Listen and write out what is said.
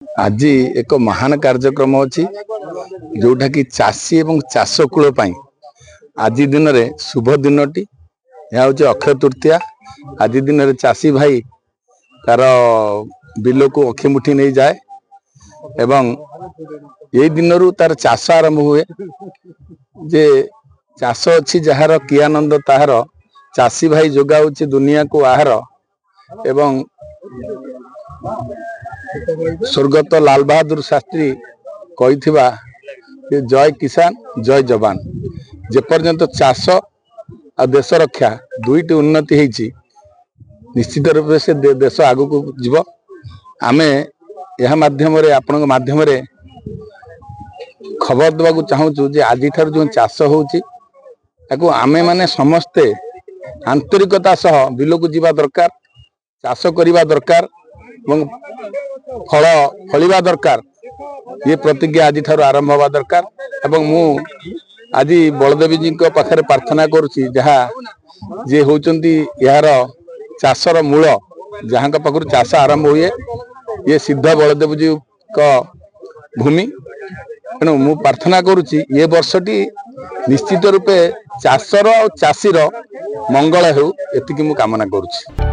आज एक महान कार्यक्रम अच्छी जोटा कि चाषी एवं चाषकूल आज दिन में शुभ दिनटी यह हूँ अक्षय तृतीया। आज दिन में चाषी भाई तार बिल को अखिमुठी नहीं जाए एवं यही दिन रु तार चाष आरंभ हुए जे चाष अच्छी जार कि आनंद ताहार चाषी भाई जोगाऊ दुनिया को आहार एवं स्वर्गत लाल बहादुर शास्त्री कही जय किसान जय जवान जेपर्यंत चाष आ देश रक्षा दुईटी उन्नति होती निश्चित रूप से देश आग को जीव। आमे यह माध्यम आपण माध्यम खबर देवाक चाहूँ जे आज जो चाष हो आमे माने समस्ते आंतरिकता सह बिल को जीवा दरकार चाष करवा दरकार फल फलिबा दरकार ये प्रतिज्ञा आज ठार आरंभ हवा दरकार। एवं मु आज बलदेवी जी पाखे प्रार्थना करुच्ची जहाँ जे होचंती यार चाषर मूल जहाँ पाखु चाष आरंभ हुए ये सिद्ध बलदेव जी का भूमि तेणु मु प्रार्थना करुच्ची ये वर्षटी निश्चित रूपे चाषर और चाषीर मंगल हो एतिकी मु कामना करुच्ची।